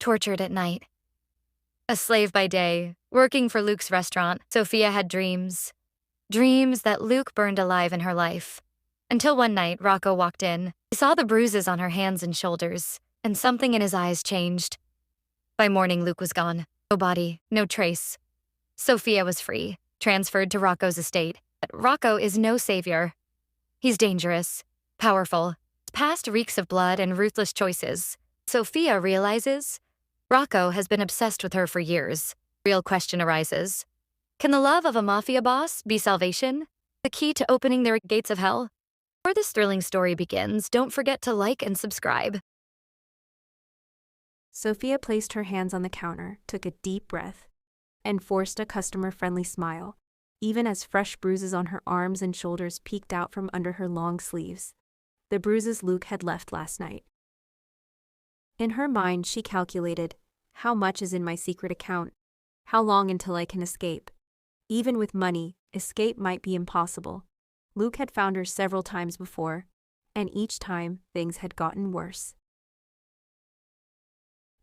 tortured at night. A slave by day, working for Luke's restaurant, Sophia had dreams. Dreams that Luke burned alive in her life. Until one night, Rocco walked in. He saw the bruises on her hands and shoulders, and something in his eyes changed. By morning, Luke was gone. No body, no trace. Sophia was free, transferred to Rocco's estate. But Rocco is no savior. He's dangerous, powerful. His past reeks of blood and ruthless choices. Sophia realizes Rocco has been obsessed with her for years. Real question arises. Can the love of a mafia boss be salvation? The key to opening their gates of hell? Before this thrilling story begins, don't forget to like and subscribe. Sophia placed her hands on the counter, took a deep breath, and forced a customer-friendly smile, even as fresh bruises on her arms and shoulders peeked out from under her long sleeves. The bruises Luke had left last night. In her mind, she calculated, how much is in my secret account? How long until I can escape? Even with money, escape might be impossible. Luke had found her several times before, and each time, things had gotten worse.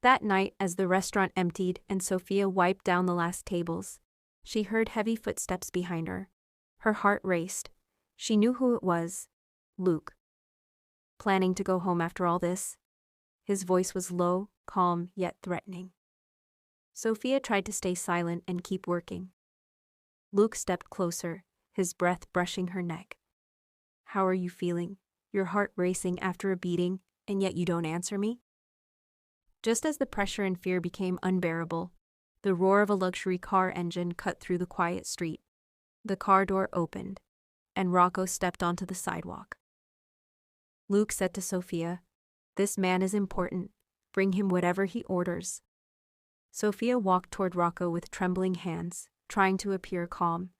That night, as the restaurant emptied and Sophia wiped down the last tables, she heard heavy footsteps behind her. Her heart raced. She knew who it was. Luke. Planning to go home after all this? His voice was low, calm, yet threatening. Sophia tried to stay silent and keep working. Luke stepped closer, his breath brushing her neck. How are you feeling? Your heart racing after a beating, and yet you don't answer me? Just as the pressure and fear became unbearable, the roar of a luxury car engine cut through the quiet street. The car door opened, and Rocco stepped onto the sidewalk. Luke said to Sophia, "This man is important. Bring him whatever he orders." Sophia walked toward Rocco with trembling hands, trying to appear calm.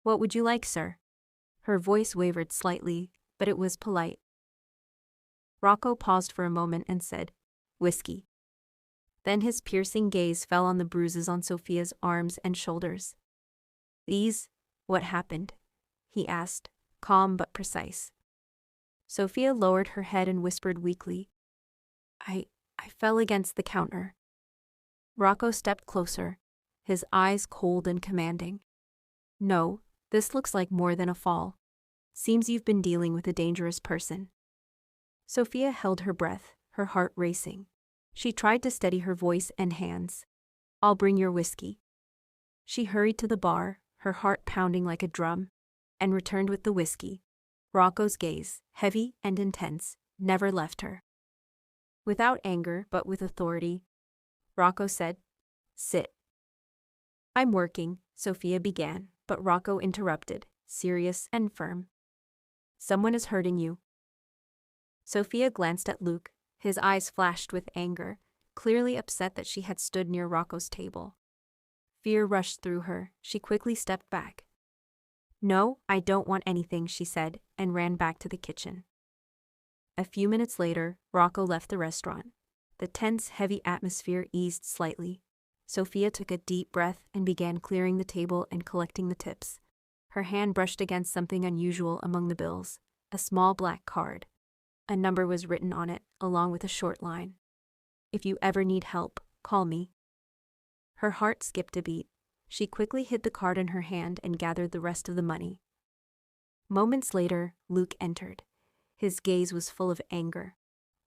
"What would you like, sir?" Her voice wavered slightly, but it was polite. Rocco paused for a moment and said, "Whiskey." Then his piercing gaze fell on the bruises on Sophia's arms and shoulders. What happened?" he asked, calm but precise. Sophia lowered her head and whispered weakly, I fell against the counter." Rocco stepped closer, his eyes cold and commanding. "No, this looks like more than a fall. Seems you've been dealing with a dangerous person." Sophia held her breath, her heart racing. She tried to steady her voice and hands. "I'll bring your whiskey." She hurried to the bar, her heart pounding like a drum, and returned with the whiskey. Rocco's gaze, heavy and intense, never left her. Without anger, but with authority, Rocco said, "Sit." "I'm working," Sophia began, but Rocco interrupted, serious and firm. "Someone is hurting you." Sophia glanced at Luke. His eyes flashed with anger, clearly upset that she had stood near Rocco's table. Fear rushed through her. She quickly stepped back. "No, I don't want anything," she said, and ran back to the kitchen. A few minutes later, Rocco left the restaurant. The tense, heavy atmosphere eased slightly. Sophia took a deep breath and began clearing the table and collecting the tips. Her hand brushed against something unusual among the bills, a small black card. A number was written on it, along with a short line. "If you ever need help, call me." Her heart skipped a beat. She quickly hid the card in her hand and gathered the rest of the money. Moments later, Luke entered. His gaze was full of anger.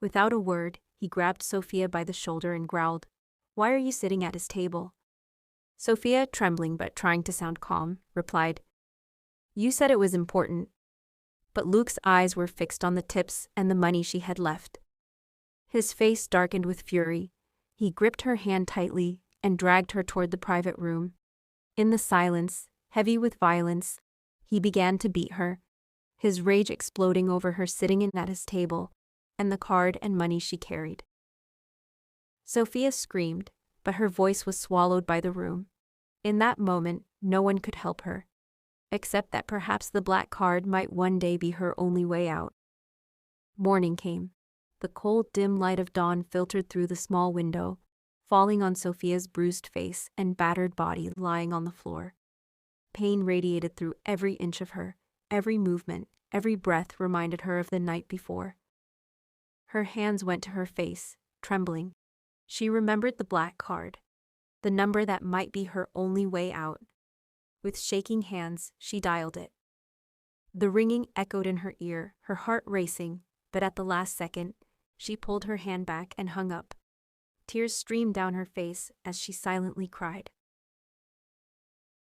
Without a word, he grabbed Sophia by the shoulder and growled, "Why are you sitting at his table?" Sophia, trembling but trying to sound calm, replied, "You said it was important." But Luke's eyes were fixed on the tips and the money she had left. His face darkened with fury. He gripped her hand tightly and dragged her toward the private room. In the silence, heavy with violence, he began to beat her, his rage exploding over her sitting at his table and the card and money she carried. Sophia screamed, but her voice was swallowed by the room. In that moment, no one could help her, except that perhaps the black card might one day be her only way out. Morning came. The cold, dim light of dawn filtered through the small window, falling on Sophia's bruised face and battered body lying on the floor. Pain radiated through every inch of her. Every movement, every breath reminded her of the night before. Her hands went to her face, trembling. She remembered the black card, the number that might be her only way out. With shaking hands, she dialed it. The ringing echoed in her ear, her heart racing, but at the last second, she pulled her hand back and hung up. Tears streamed down her face as she silently cried.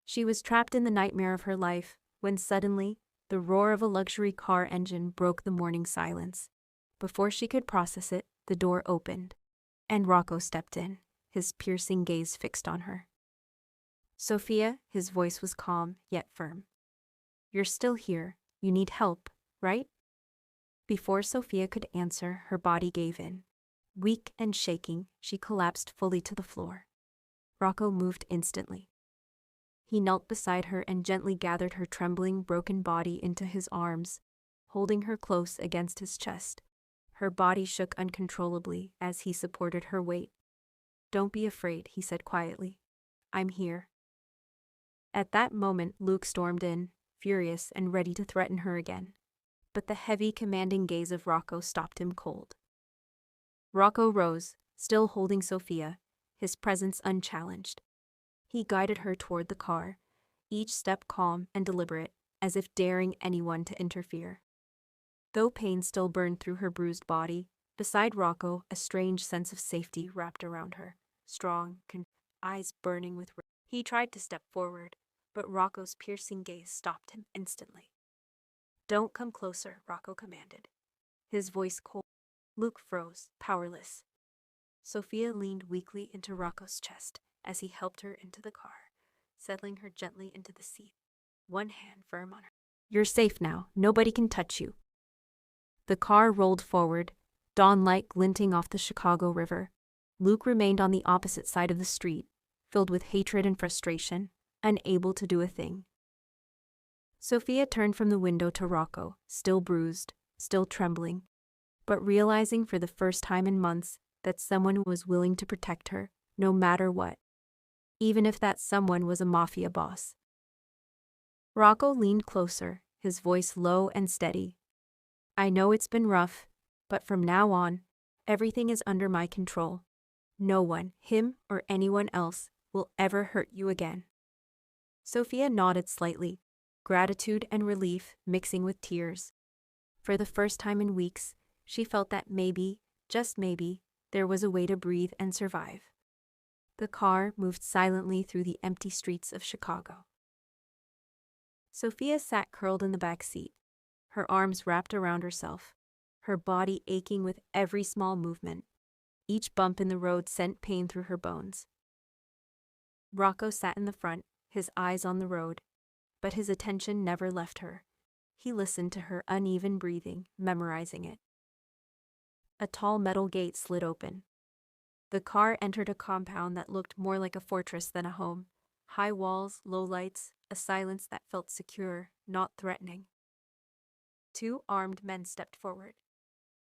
She was trapped in the nightmare of her life when suddenly, the roar of a luxury car engine broke the morning silence. Before she could process it, the door opened, and Rocco stepped in, his piercing gaze fixed on her. "Sophia," his voice was calm yet firm. "You're still here. You need help, right?" Before Sophia could answer, her body gave in. Weak and shaking, she collapsed fully to the floor. Rocco moved instantly. He knelt beside her and gently gathered her trembling, broken body into his arms, holding her close against his chest. Her body shook uncontrollably as he supported her weight. "Don't be afraid," he said quietly. "I'm here." At that moment, Luke stormed in, furious and ready to threaten her again. But the heavy, commanding gaze of Rocco stopped him cold. Rocco rose, still holding Sophia, his presence unchallenged. He guided her toward the car, each step calm and deliberate, as if daring anyone to interfere. Though pain still burned through her bruised body, beside Rocco, a strange sense of safety wrapped around her, strong, eyes burning with rage. He tried to step forward, but Rocco's piercing gaze stopped him instantly. "Don't come closer," Rocco commanded, his voice cold. Luke froze, powerless. Sophia leaned weakly into Rocco's chest as he helped her into the car, settling her gently into the seat, one hand firm on her. "You're safe now. Nobody can touch you." The car rolled forward, dawnlight glinting off the Chicago River. Luke remained on the opposite side of the street, filled with hatred and frustration, unable to do a thing. Sophia turned from the window to Rocco, still bruised, still trembling, but realizing for the first time in months that someone was willing to protect her, no matter what, even if that someone was a mafia boss. Rocco leaned closer, his voice low and steady. "I know it's been rough, but from now on, everything is under my control. No one, him or anyone else, will ever hurt you again." Sophia nodded slightly, gratitude and relief mixing with tears. For the first time in weeks, she felt that maybe, just maybe, there was a way to breathe and survive. The car moved silently through the empty streets of Chicago. Sophia sat curled in the back seat, her arms wrapped around herself, her body aching with every small movement. Each bump in the road sent pain through her bones. Rocco sat in the front, his eyes on the road, but his attention never left her. He listened to her uneven breathing, memorizing it. A tall metal gate slid open. The car entered a compound that looked more like a fortress than a home. High walls, low lights, a silence that felt secure, not threatening. Two armed men stepped forward.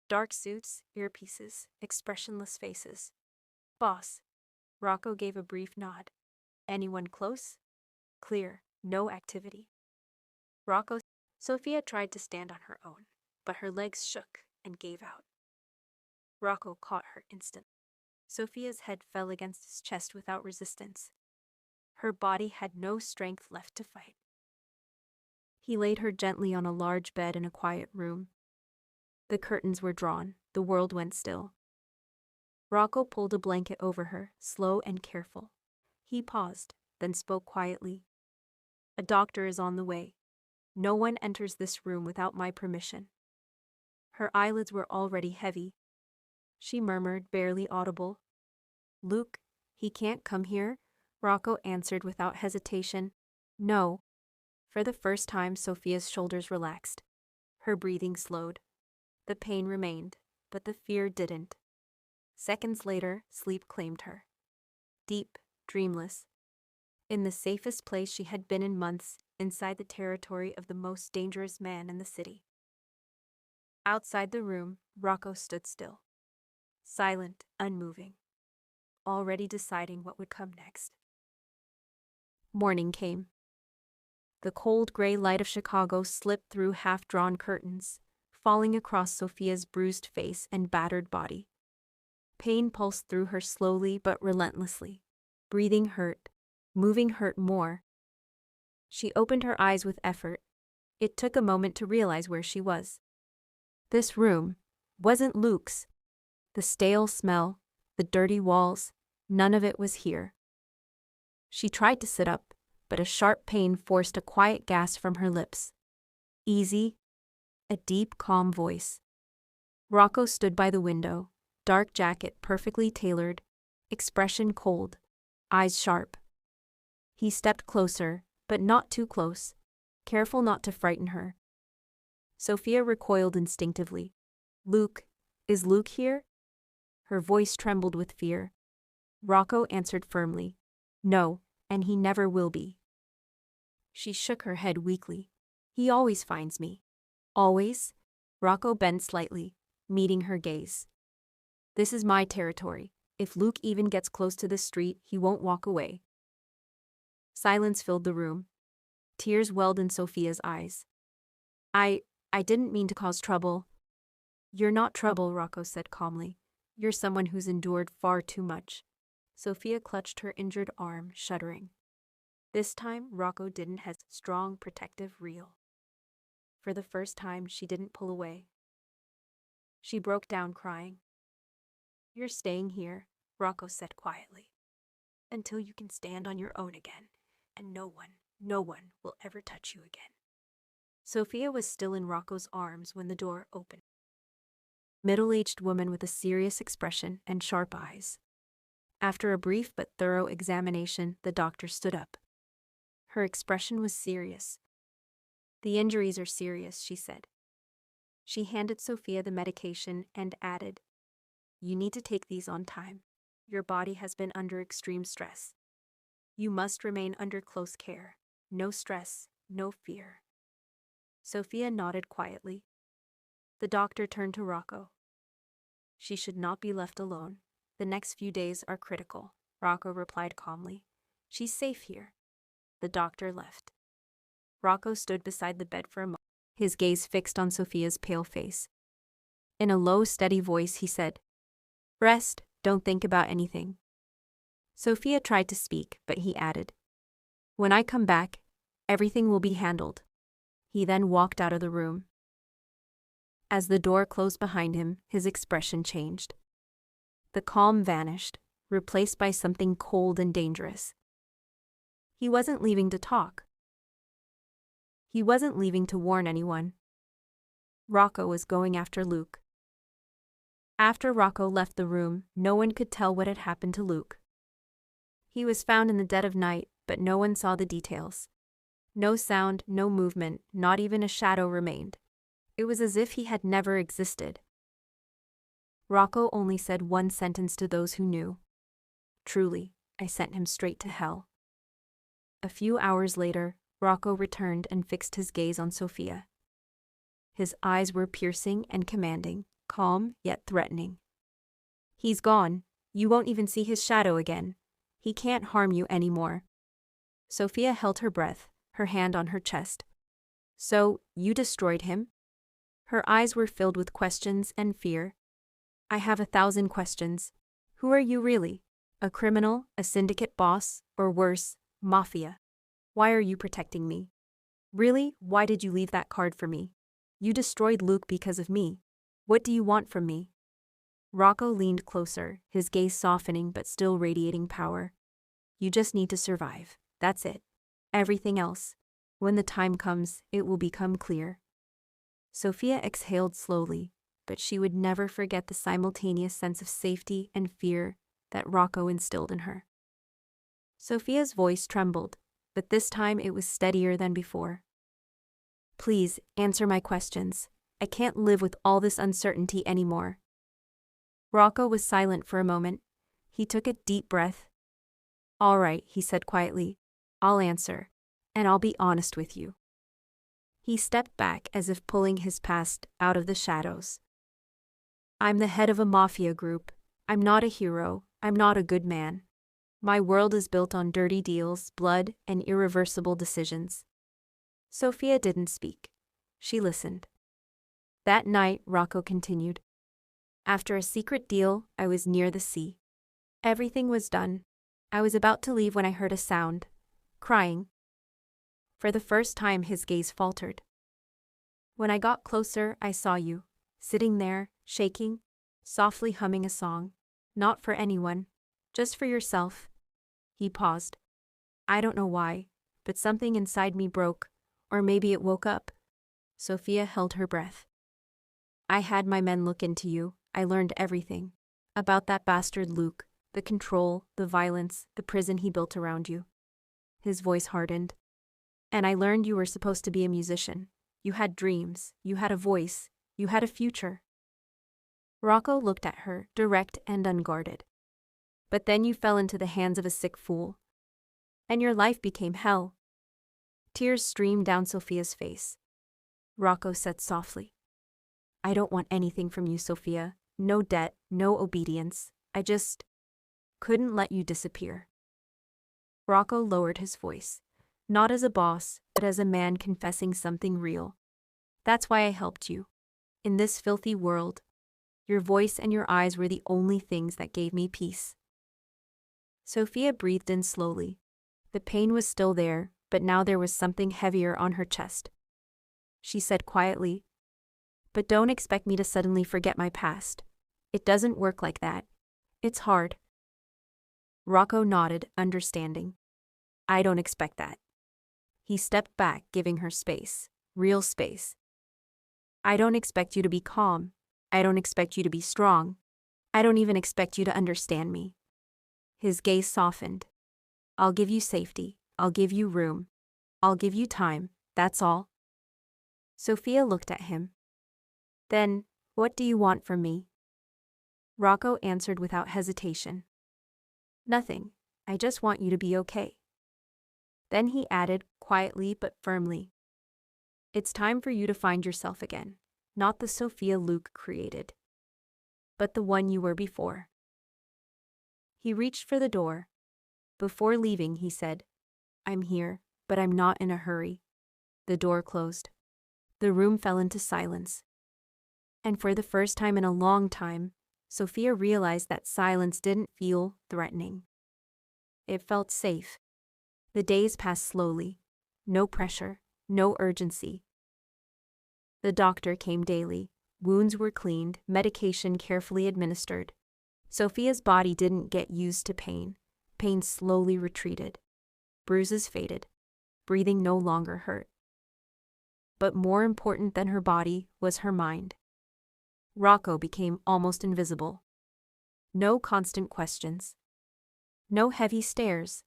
Dark suits, earpieces, expressionless faces. "Boss." Rocco gave a brief nod. "Anyone close?" Clear, no activity. Rocco. Sophia tried to stand on her own, but her legs shook and gave out. Rocco caught her instantly. Sophia's head fell against his chest without resistance. Her body had no strength left to fight. He laid her gently on a large bed in a quiet room. The curtains were drawn, the world went still. Rocco pulled a blanket over her, slow and careful. He paused, then spoke quietly. "A doctor is on the way. No one enters this room without my permission." Her eyelids were already heavy. She murmured, barely audible. "Luke, he can't come here?" Rocco answered without hesitation. "No." For the first time, Sophia's shoulders relaxed. Her breathing slowed. The pain remained, but the fear didn't. Seconds later, sleep claimed her. Deep, dreamless. In the safest place she had been in months, inside the territory of the most dangerous man in the city. Outside the room, Rocco stood still. Silent, unmoving. Already deciding what would come next. Morning came. The cold gray light of Chicago slipped through half-drawn curtains, falling across Sophia's bruised face and battered body. Pain pulsed through her slowly but relentlessly. Breathing hurt. Moving hurt more. She opened her eyes with effort. It took a moment to realize where she was. This room wasn't Luke's. The stale smell, the dirty walls, none of it was here. She tried to sit up, but a sharp pain forced a quiet gasp from her lips. Easy. A deep, calm voice. Rocco stood by the window, dark jacket perfectly tailored, expression cold, eyes sharp. He stepped closer, but not too close, careful not to frighten her. Sophia recoiled instinctively. Luke, is Luke here? Her voice trembled with fear. Rocco answered firmly. No, and he never will be. She shook her head weakly. He always finds me. Always? Rocco bent slightly, meeting her gaze. This is my territory. If Luke even gets close to the street, he won't walk away. Silence filled the room. Tears welled in Sophia's eyes. I didn't mean to cause trouble. You're not trouble, Rocco said calmly. You're someone who's endured far too much. Sophia clutched her injured arm, shuddering. This time, Rocco didn't have strong, protective reel. For the first time, she didn't pull away. She broke down crying. You're staying here, Rocco said quietly, until you can stand on your own again, and no one will ever touch you again. Sophia was still in Rocco's arms when the door opened. Middle-aged woman with a serious expression and sharp eyes. After a brief but thorough examination, the doctor stood up. Her expression was serious. The injuries are serious, she said. She handed Sophia the medication and added, You need to take these on time. Your body has been under extreme stress. You must remain under close care. No stress, no fear. Sophia nodded quietly. The doctor turned to Rocco. She should not be left alone. The next few days are critical, Rocco replied calmly. She's safe here. The doctor left. Rocco stood beside the bed for a moment, his gaze fixed on Sophia's pale face. In a low, steady voice, he said, Rest, don't think about anything. Sophia tried to speak, but he added, When I come back, everything will be handled. He then walked out of the room. As the door closed behind him, his expression changed. The calm vanished, replaced by something cold and dangerous. He wasn't leaving to talk. He wasn't leaving to warn anyone. Rocco was going after Luke. After Rocco left the room, no one could tell what had happened to Luke. He was found in the dead of night, but no one saw the details. No sound, no movement, not even a shadow remained. It was as if he had never existed. Rocco only said one sentence to those who knew. Truly, I sent him straight to hell. A few hours later, Rocco returned and fixed his gaze on Sophia. His eyes were piercing and commanding, calm yet threatening. He's gone. You won't even see his shadow again. He can't harm you anymore. Sophia held her breath, her hand on her chest. So, you destroyed him? Her eyes were filled with questions and fear. I have 1,000 questions. Who are you really? A criminal, a syndicate boss, or worse, mafia? Why are you protecting me? Really, why did you leave that card for me? You destroyed Luke because of me. What do you want from me? Rocco leaned closer, his gaze softening but still radiating power. You just need to survive. That's it. Everything else, when the time comes, it will become clear. Sophia exhaled slowly, but she would never forget the simultaneous sense of safety and fear that Rocco instilled in her. Sophia's voice trembled, but this time it was steadier than before. Please, answer my questions. I can't live with all this uncertainty anymore. Rocco was silent for a moment. He took a deep breath. All right, he said quietly. I'll answer, and I'll be honest with you. He stepped back as if pulling his past out of the shadows. I'm the head of a mafia group. I'm not a hero. I'm not a good man. My world is built on dirty deals, blood, and irreversible decisions. Sophia didn't speak. She listened. That night, Rocco continued. After a secret deal, I was near the sea. Everything was done. I was about to leave when I heard a sound. Crying. For the first time, his gaze faltered. When I got closer, I saw you, sitting there, shaking, softly humming a song. Not for anyone, just for yourself. He paused. I don't know why, but something inside me broke, or maybe it woke up. Sophia held her breath. I had my men look into you. I learned everything. About that bastard Luke, the control, the violence, the prison he built around you. His voice hardened. And I learned you were supposed to be a musician. You had dreams, you had a voice, you had a future. Rocco looked at her, direct and unguarded. But then you fell into the hands of a sick fool. And your life became hell. Tears streamed down Sophia's face. Rocco said softly, I don't want anything from you, Sophia. No debt, no obedience. I just couldn't let you disappear. Rocco lowered his voice, not as a boss, but as a man confessing something real. That's why I helped you. In this filthy world, your voice and your eyes were the only things that gave me peace. Sophia breathed in slowly. The pain was still there, but now there was something heavier on her chest. She said quietly, But don't expect me to suddenly forget my past. It doesn't work like that. It's hard. Rocco nodded, understanding. I don't expect that. He stepped back, giving her space, real space. I don't expect you to be calm. I don't expect you to be strong. I don't even expect you to understand me. His gaze softened. I'll give you safety. I'll give you room. I'll give you time. That's all. Sophia looked at him. Then, what do you want from me? Rocco answered without hesitation. Nothing. I just want you to be okay. Then he added, quietly but firmly. It's time for you to find yourself again. Not the Sophia Luke created, but the one you were before. He reached for the door. Before leaving, he said, I'm here, but I'm not in a hurry. The door closed. The room fell into silence. And for the first time in a long time, Sophia realized that silence didn't feel threatening. It felt safe. The days passed slowly. No pressure, no urgency. The doctor came daily. Wounds were cleaned, medication carefully administered. Sophia's body didn't get used to pain. Pain slowly retreated. Bruises faded. Breathing no longer hurt. But more important than her body was her mind. Rocco became almost invisible. No constant questions. No heavy stares.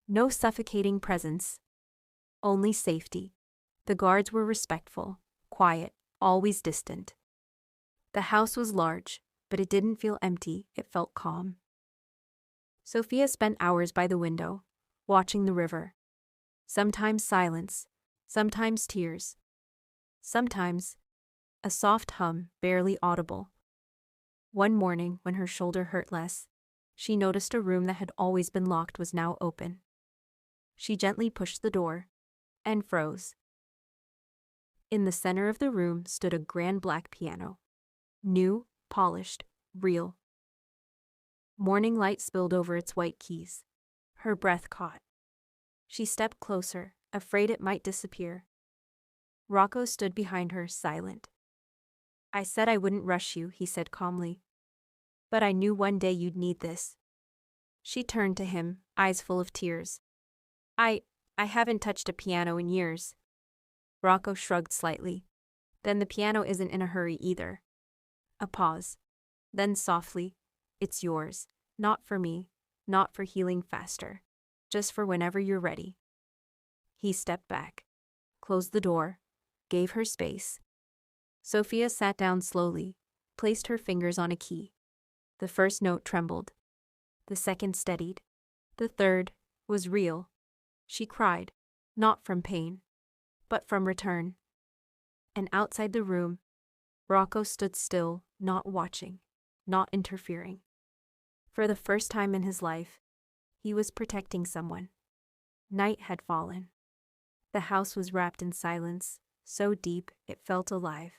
No suffocating presence. Only safety. The guards were respectful, quiet, always distant. The house was large, but it didn't feel empty, it felt calm. Sophia spent hours by the window, watching the river. Sometimes silence, sometimes tears. Sometimes a soft hum, barely audible. One morning, when her shoulder hurt less, she noticed a room that had always been locked was now open. She gently pushed the door and froze. In the center of the room stood a grand black piano. New, polished, real. Morning light spilled over its white keys. Her breath caught. She stepped closer, afraid it might disappear. Rocco stood behind her, silent. I said I wouldn't rush you, he said calmly. But I knew one day you'd need this. She turned to him, eyes full of tears. I haven't touched a piano in years. Rocco shrugged slightly. Then the piano isn't in a hurry either. A pause. Then softly, it's yours. Not for me, not for healing faster. Just for whenever you're ready. He stepped back, closed the door, gave her space. Sophia sat down slowly, placed her fingers on a key. The first note trembled. The second steadied. The third was real. She cried, not from pain, but from return. And outside the room, Rocco stood still, not watching, not interfering. For the first time in his life, he was protecting someone. Night had fallen. The house was wrapped in silence, so deep it felt alive.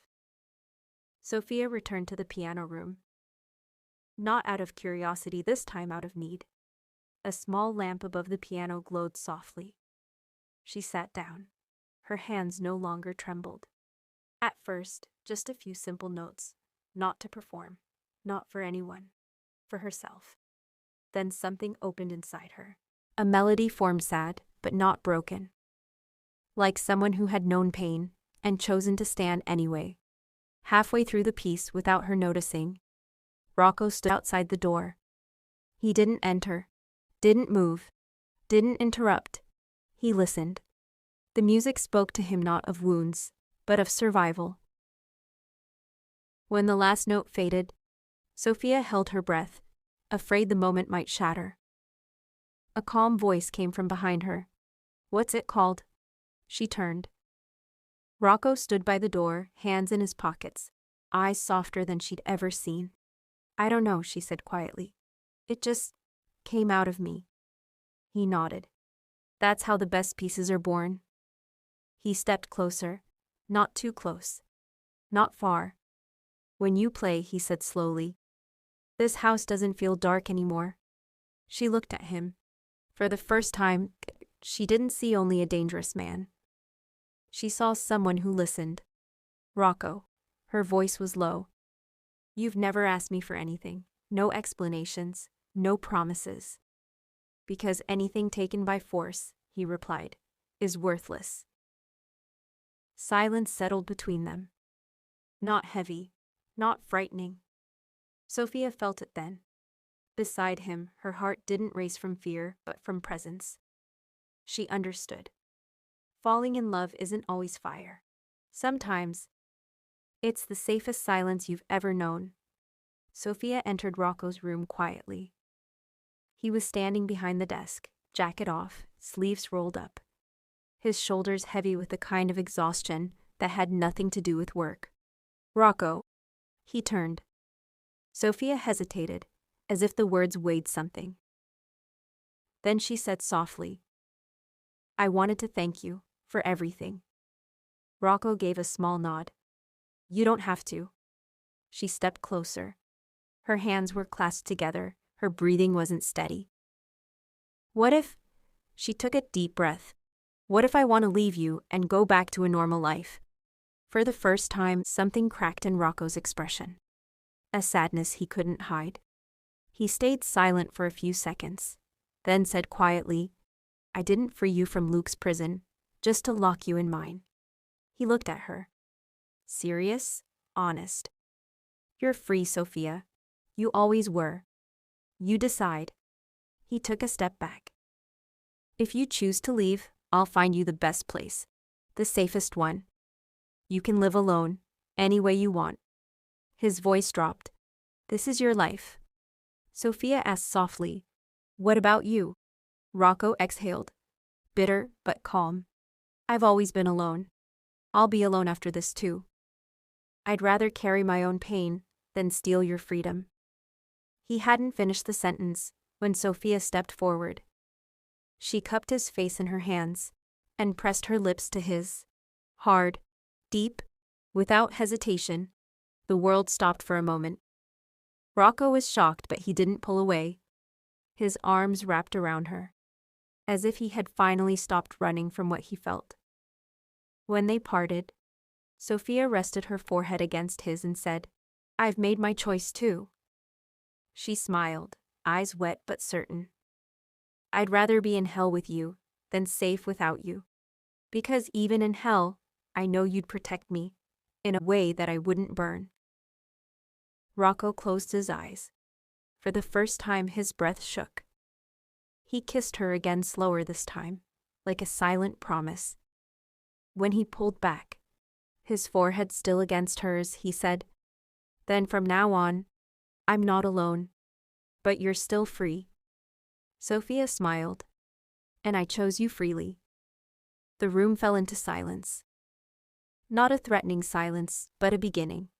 Sophia returned to the piano room. Not out of curiosity, this time out of need. A small lamp above the piano glowed softly. She sat down. Her hands no longer trembled. At first, just a few simple notes, not to perform, not for anyone, for herself. Then something opened inside her. A melody formed, sad, but not broken. Like someone who had known pain and chosen to stand anyway. Halfway through the piece, without her noticing, Rocco stood outside the door. He didn't enter, didn't move, didn't interrupt. He listened. The music spoke to him not of wounds, but of survival. When the last note faded, Sophia held her breath, afraid the moment might shatter. A calm voice came from behind her. "What's it called?" She turned. Rocco stood by the door, hands in his pockets, eyes softer than she'd ever seen. "I don't know," she said quietly. "It just came out of me." He nodded. "That's how the best pieces are born." He stepped closer, not too close, not far. "When you play," he said slowly, "this house doesn't feel dark anymore." She looked at him. For the first time, she didn't see only a dangerous man. She saw someone who listened. "Rocco." Her voice was low. "You've never asked me for anything. No explanations, no promises." "Because anything taken by force," he replied, "is worthless." Silence settled between them. Not heavy, not frightening. Sophia felt it then. Beside him, her heart didn't race from fear, but from presence. She understood. Falling in love isn't always fire. Sometimes, it's the safest silence you've ever known. Sophia entered Rocco's room quietly. He was standing behind the desk, jacket off, sleeves rolled up. His shoulders heavy with the kind of exhaustion that had nothing to do with work. "Rocco." He turned. Sophia hesitated, as if the words weighed something. Then she said softly, "I wanted to thank you for everything." Rocco gave a small nod. "You don't have to." She stepped closer. Her hands were clasped together, her breathing wasn't steady. "What if—" She took a deep breath. "What if I want to leave you and go back to a normal life?" For the first time, something cracked in Rocco's expression. A sadness he couldn't hide. He stayed silent for a few seconds, then said quietly, "I didn't free you from Luke's prison, just to lock you in mine." He looked at her. Serious, honest. "You're free, Sophia. You always were. You decide." He took a step back. "If you choose to leave, I'll find you the best place, the safest one. You can live alone, any way you want." His voice dropped. "This is your life." Sophia asked softly, "What about you?" Rocco exhaled, bitter but calm. "I've always been alone. I'll be alone after this too. I'd rather carry my own pain than steal your freedom." He hadn't finished the sentence when Sophia stepped forward. She cupped his face in her hands and pressed her lips to his. Hard, deep, without hesitation. The world stopped for a moment. Rocco was shocked, but he didn't pull away. His arms wrapped around her, as if he had finally stopped running from what he felt. When they parted, Sophia rested her forehead against his and said, "I've made my choice too." She smiled, eyes wet but certain. "I'd rather be in hell with you than safe without you. Because even in hell, I know you'd protect me in a way that I wouldn't burn." Rocco closed his eyes. For the first time, his breath shook. He kissed her again, slower this time, like a silent promise. When he pulled back, his forehead still against hers, he said, "Then from now on, I'm not alone, but you're still free." Sophia smiled. "And I chose you freely." The room fell into silence. Not a threatening silence, but a beginning.